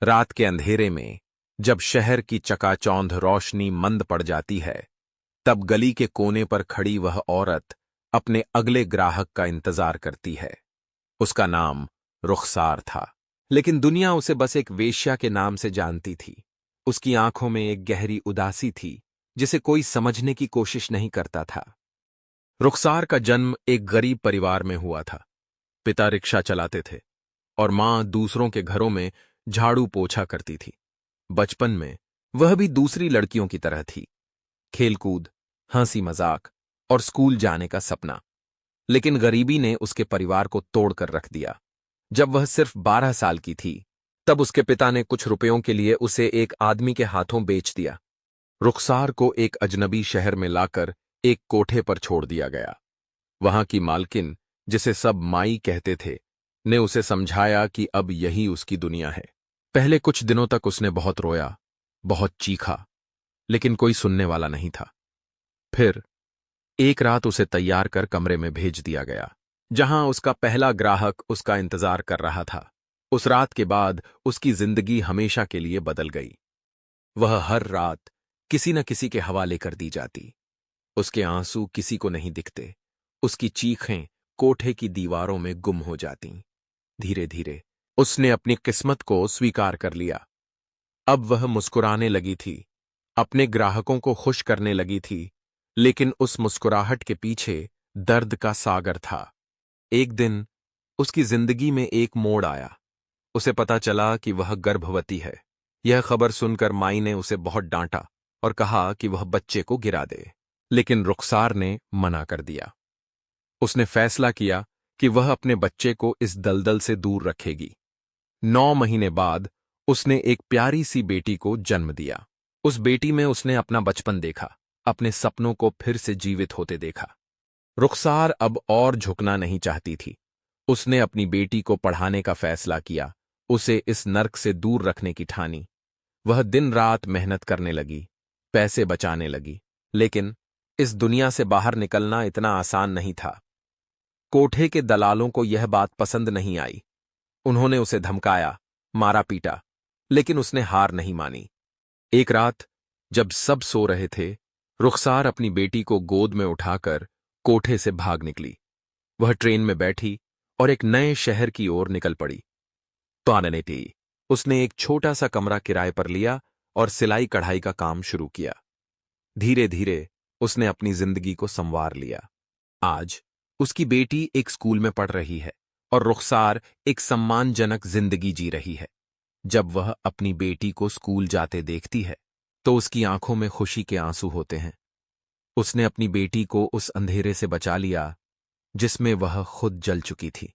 रात के अंधेरे में जब शहर की चकाचौंध रोशनी मंद पड़ जाती है, तब गली के कोने पर खड़ी वह औरत अपने अगले ग्राहक का इंतजार करती है। उसका नाम रुखसार था, लेकिन दुनिया उसे बस एक वेश्या के नाम से जानती थी। उसकी आंखों में एक गहरी उदासी थी, जिसे कोई समझने की कोशिश नहीं करता था। रुखसार का जन्म एक गरीब परिवार में हुआ था। पिता रिक्शा चलाते थे और मां दूसरों के घरों में झाड़ू पोछा करती थी। बचपन में वह भी दूसरी लड़कियों की तरह थी, खेलकूद, हंसी मजाक और स्कूल जाने का सपना। लेकिन गरीबी ने उसके परिवार को तोड़कर रख दिया। जब वह सिर्फ 12 साल की थी, तब उसके पिता ने कुछ रुपयों के लिए उसे एक आदमी के हाथों बेच दिया। रुखसार को एक अजनबी शहर में लाकर एक कोठे पर छोड़ दिया गया। वहां की मालकिन, जिसे सब माई कहते थे, ने उसे समझाया कि अब यही उसकी दुनिया है। पहले कुछ दिनों तक उसने बहुत रोया, बहुत चीखा, लेकिन कोई सुनने वाला नहीं था। फिर एक रात उसे तैयार कर कमरे में भेज दिया गया, जहां उसका पहला ग्राहक उसका इंतजार कर रहा था। उस रात के बाद उसकी जिंदगी हमेशा के लिए बदल गई। वह हर रात किसी न किसी के हवाले कर दी जाती। उसके आंसू किसी को नहीं दिखते, उसकी चीखें कोठे की दीवारों में गुम हो जातीं। धीरे धीरे उसने अपनी किस्मत को स्वीकार कर लिया। अब वह मुस्कुराने लगी थी, अपने ग्राहकों को खुश करने लगी थी, लेकिन उस मुस्कुराहट के पीछे दर्द का सागर था। एक दिन उसकी जिंदगी में एक मोड़ आया। उसे पता चला कि वह गर्भवती है। यह खबर सुनकर माई ने उसे बहुत डांटा और कहा कि वह बच्चे को गिरा दे, लेकिन रुखसार ने मना कर दिया। उसने फैसला किया कि वह अपने बच्चे को इस दलदल से दूर रखेगी। 9 महीने बाद उसने एक प्यारी सी बेटी को जन्म दिया। उस बेटी में उसने अपना बचपन देखा, अपने सपनों को फिर से जीवित होते देखा। रुखसार अब और झुकना नहीं चाहती थी। उसने अपनी बेटी को पढ़ाने का फैसला किया, उसे इस नर्क से दूर रखने की ठानी। वह दिन रात मेहनत करने लगी, पैसे बचाने लगी, लेकिन इस दुनिया से बाहर निकलना इतना आसान नहीं था। कोठे के दलालों को यह बात पसंद नहीं आई। उन्होंने उसे धमकाया, मारा पीटा, लेकिन उसने हार नहीं मानी। एक रात जब सब सो रहे थे, रुखसार अपनी बेटी को गोद में उठाकर कोठे से भाग निकली। वह ट्रेन में बैठी और एक नए शहर की ओर निकल पड़ी। तो उसने एक छोटा सा कमरा किराए पर लिया और सिलाई कढ़ाई का काम शुरू किया। धीरे धीरे उसने अपनी जिंदगी को संवार लिया। आज उसकी बेटी एक स्कूल में पढ़ रही है और रुखसार एक सम्मानजनक जिंदगी जी रही है। जब वह अपनी बेटी को स्कूल जाते देखती है, तो उसकी आंखों में खुशी के आंसू होते हैं। उसने अपनी बेटी को उस अंधेरे से बचा लिया जिसमें वह खुद जल चुकी थी।